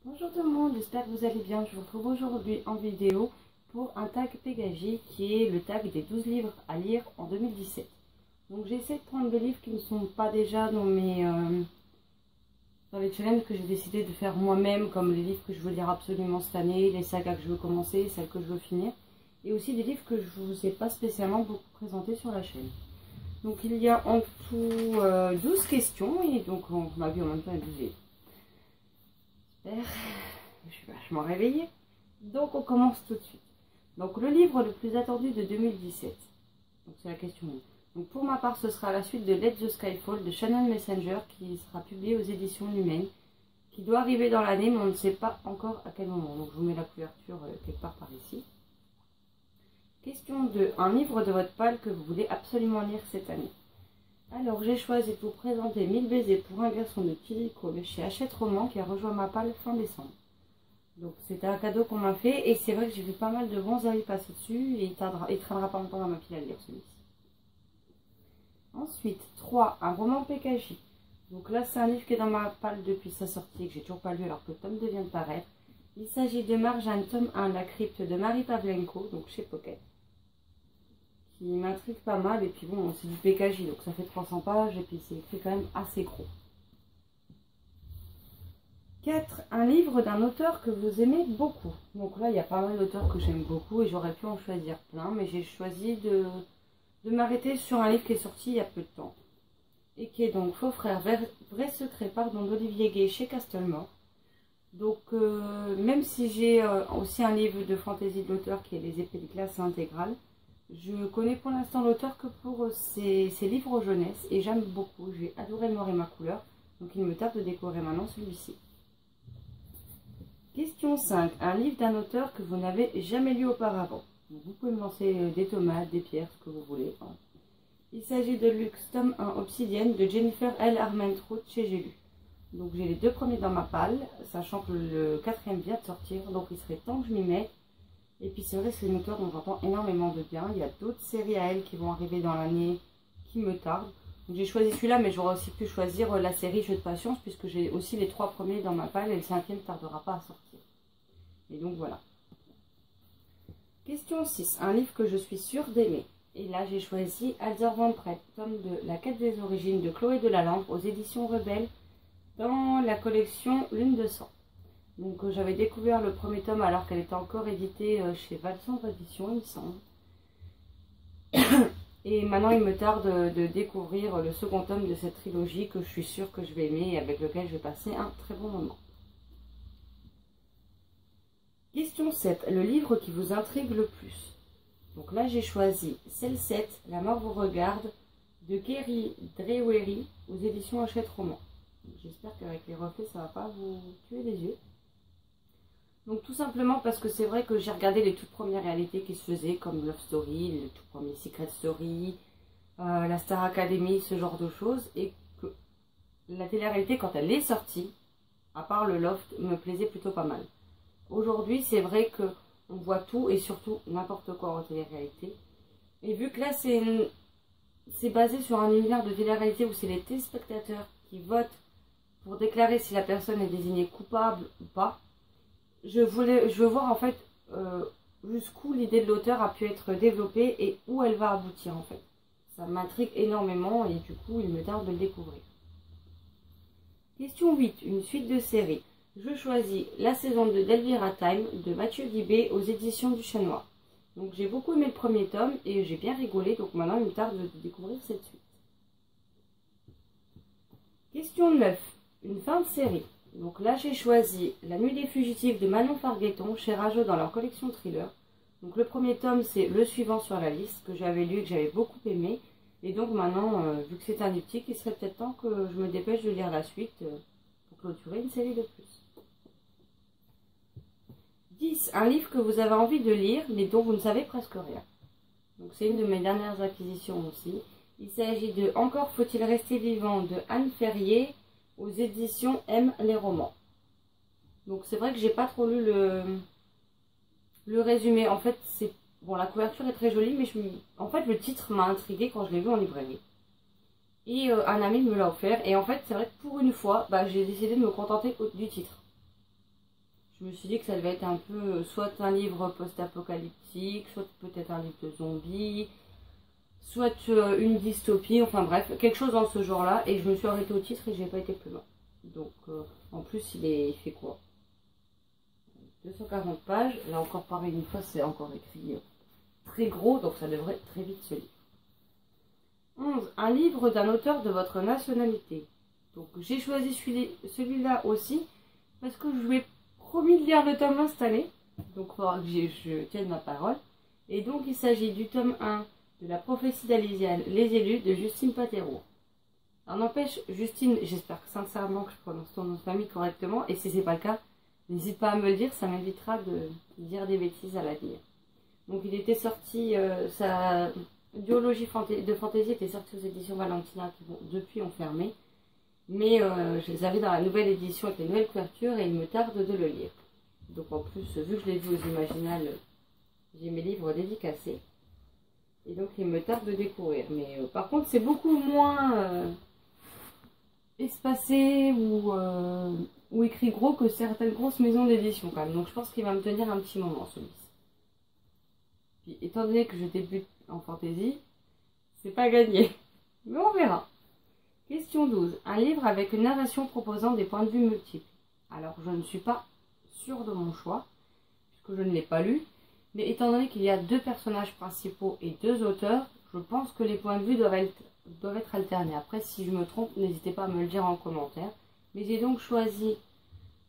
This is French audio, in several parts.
Bonjour tout le monde, j'espère que vous allez bien. Je vous retrouve aujourd'hui en vidéo pour un tag Pégagie qui est le tag des 12 livres à lire en 2017. Donc j'essaie de prendre des livres qui ne sont pas déjà dans les challenges que j'ai décidé de faire moi-même, comme les livres que je veux lire absolument cette année, les sagas que je veux commencer, celles que je veux finir, et aussi des livres que je ne vous ai pas spécialement beaucoup présentés sur la chaîne. Donc il y a en tout 12 questions, et donc on a vu en même temps les 12 livres. Je suis vachement réveillée. Donc on commence tout de suite. Donc le livre le plus attendu de 2017. Donc c'est la question 1. Donc pour ma part, ce sera la suite de Let the Sky Fall de Shannon Messenger qui sera publié aux éditions Lumen, qui doit arriver dans l'année, mais on ne sait pas encore à quel moment. Donc je vous mets la couverture quelque part par ici. Question 2. Un livre de votre palle que vous voulez absolument lire cette année. Alors j'ai choisi de vous présenter 1000 baisers pour un garçon de Kirikou de chez Hachette Roman qui a rejoint ma palle fin décembre. Donc c'était un cadeau qu'on m'a fait et c'est vrai que j'ai vu pas mal de bons avis passer dessus et il traînera pas longtemps dans ma pile à lire celui-ci. Ensuite, 3. Un roman Pégagie. Donc là c'est un livre qui est dans ma palle depuis sa sortie et que j'ai toujours pas lu alors que le tome 2 vient de paraître. Il s'agit de Marjane, tome 1, La crypte de Marie Pavlenko, donc chez Pocket. Qui m'intrigue pas mal, et puis bon, c'est du Pégagie, donc ça fait 300 pages, et puis c'est écrit quand même assez gros. 4. Un livre d'un auteur que vous aimez beaucoup. Donc là, il y a pas mal d'auteurs que j'aime beaucoup, et j'aurais pu en choisir plein, mais j'ai choisi de m'arrêter sur un livre qui est sorti il y a peu de temps, et qui est donc Faux Frères, Vrai Secret, d'Olivier Gay chez Castlemore. Donc, même si j'ai aussi un livre de fantaisie de l'auteur qui est Les Épées de glace intégrales, je connais pour l'instant l'auteur que pour ses livres jeunesse et j'aime beaucoup. J'ai adoré Le Noir et ma couleur, donc il me tarde de découvrir maintenant celui-ci. Question 5. Un livre d'un auteur que vous n'avez jamais lu auparavant. Donc, vous pouvez me lancer des tomates, des pierres, ce que vous voulez. Il s'agit de Lux, tome 1, Obsidienne de Jennifer L. Armentrout chez J'ai lu. Donc j'ai les 2 premiers dans ma palle, sachant que le 4e vient de sortir, donc il serait temps que je m'y mette. Et puis c'est vrai que c'est une auteure dont j'entends énormément de bien. Il y a d'autres séries à elle qui vont arriver dans l'année qui me tardent. Donc j'ai choisi celui-là, mais j'aurais aussi pu choisir la série Jeux de patience, puisque j'ai aussi les 3 premiers dans ma palle et le 5e ne tardera pas à sortir. Et donc voilà. Question 6. Un livre que je suis sûre d'aimer. Et là j'ai choisi Alzer Van Pret, tome de La quête des origines de Chloé Delalampe aux éditions Rebelle, dans la collection Lune de sang. Donc j'avais découvert le premier tome alors qu'elle était encore éditée chez Valsandre Édition, il me semble. Et maintenant il me tarde de découvrir le second tome de cette trilogie que je suis sûre que je vais aimer et avec lequel je vais passer un très bon moment. Question 7. Le livre qui vous intrigue le plus. Donc là j'ai choisi Celle 7, La mort vous regarde, de Kerry Drewery aux éditions Hachette Roman. J'espère qu'avec les reflets ça va pas vous tuer les yeux. Donc tout simplement parce que c'est vrai que j'ai regardé les toutes premières réalités qui se faisaient, comme Love Story, le tout premier Secret Story, la Star Academy, ce genre de choses, et que la télé-réalité quand elle est sortie, à part le Loft, me plaisait plutôt pas mal. Aujourd'hui c'est vrai que on voit tout et surtout n'importe quoi en télé-réalité, et vu que là c'est basé sur un univers de télé-réalité où c'est les téléspectateurs qui votent pour déclarer si la personne est désignée coupable ou pas, je veux voir en fait jusqu'où l'idée de l'auteur a pu être développée et où elle va aboutir en fait. Ça m'intrigue énormément et du coup il me tarde de le découvrir. Question 8. Une suite de séries. Je choisis la saison 2 d'Elvira Time de Mathieu Guibé aux éditions du Chat Noir. Donc j'ai beaucoup aimé le premier tome et j'ai bien rigolé, donc maintenant il me tarde de découvrir cette suite. Question 9. Une fin de série. Donc là j'ai choisi La Nuit des Fugitifs de Manon Fargueton chez Rajot dans leur collection thriller. Donc le premier tome c'est le suivant sur la liste que j'avais lu et que j'avais beaucoup aimé. Et donc maintenant, vu que c'est un diptyque, il serait peut-être temps que je me dépêche de lire la suite pour clôturer une série de plus. 10. Un livre que vous avez envie de lire mais dont vous ne savez presque rien. Donc c'est une de mes dernières acquisitions aussi. Il s'agit de Encore faut-il rester vivant de Anne Ferrier aux éditions M les romans. Donc c'est vrai que j'ai pas trop lu le résumé. En fait c'est bon, la couverture est très jolie, mais en fait le titre m'a intriguée quand je l'ai vu en librairie. Et un ami me l'a offert et en fait c'est vrai que pour une fois j'ai décidé de me contenter du titre. Je me suis dit que ça devait être un peu soit un livre post-apocalyptique, soit peut-être un livre de zombies, soit une dystopie, enfin bref, quelque chose dans ce genre-là. Et je me suis arrêtée au titre et j'ai pas été plus loin. Donc en plus il fait quoi? 240 pages. Là encore pareil, une fois c'est encore écrit très gros, donc ça devrait très vite se lire. 11. Un livre d'un auteur de votre nationalité. Donc j'ai choisi celui-là aussi parce que je lui ai promis de lire le tome 1 cette année. Donc il faudra que je tienne ma parole. Et donc il s'agit du tome 1 de La prophétie d'Alysiane, Les élus de Justine Patero. Alors n'empêche, Justine, j'espère sincèrement que je prononce ton nom de famille correctement. Et si c'est pas le cas, n'hésite pas à me le dire, ça m'évitera de dire des bêtises à l'avenir. Donc il était sorti, sa duologie de fantasy était sortie aux éditions Valentina qui depuis ont fermé. Mais je les avais dans la nouvelle édition avec les nouvelles couvertures et il me tarde de le lire. Donc en plus, vu que je l'ai vu aux Imaginales, j'ai mes livres dédicacés. Et donc il me tarde de découvrir. Mais par contre, c'est beaucoup moins espacé ou écrit gros que certaines grosses maisons d'édition quand même. Donc je pense qu'il va me tenir un petit moment celui-ci. Puis étant donné que je débute en fantasy, c'est pas gagné. Mais on verra. Question 12. Un livre avec une narration proposant des points de vue multiples. Alors, je ne suis pas sûre de mon choix, puisque je ne l'ai pas lu. Mais étant donné qu'il y a 2 personnages principaux et 2 auteurs, je pense que les points de vue doivent être alternés. Après, si je me trompe, n'hésitez pas à me le dire en commentaire. Mais j'ai donc choisi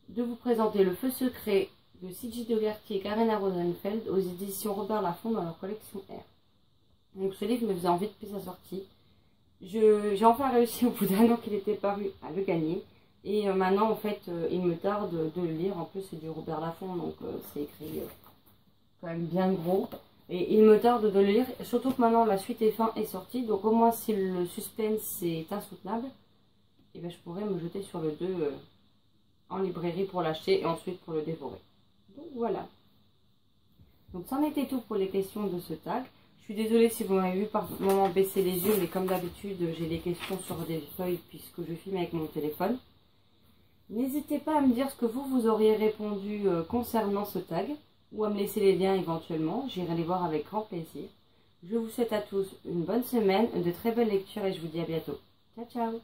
de vous présenter Le Feu secret de C.J. Dougherty et Karina Rosenfeld aux éditions Robert Laffont dans leur collection R. Donc ce livre me faisait envie depuis sa sortie. J'ai enfin réussi au bout d'un an qu'il était paru à le gagner. Et maintenant, en fait, il me tarde de le lire. En plus, c'est du Robert Laffont, donc c'est écrit quand même bien gros. Et il me tarde de le lire, surtout que maintenant, la suite et fin est sortie. Donc au moins, si le suspense est insoutenable, et ben, je pourrais me jeter sur le 2 en librairie pour l'acheter et ensuite pour le dévorer. Donc voilà. Donc c'en était tout pour les questions de ce tag. Je suis désolée si vous m'avez vu par moment baisser les yeux, mais comme d'habitude, j'ai des questions sur des feuilles puisque je filme avec mon téléphone. N'hésitez pas à me dire ce que vous auriez répondu concernant ce tag, ou à me laisser les liens éventuellement, j'irai les voir avec grand plaisir. Je vous souhaite à tous une bonne semaine, de très belles lectures et je vous dis à bientôt. Ciao ciao!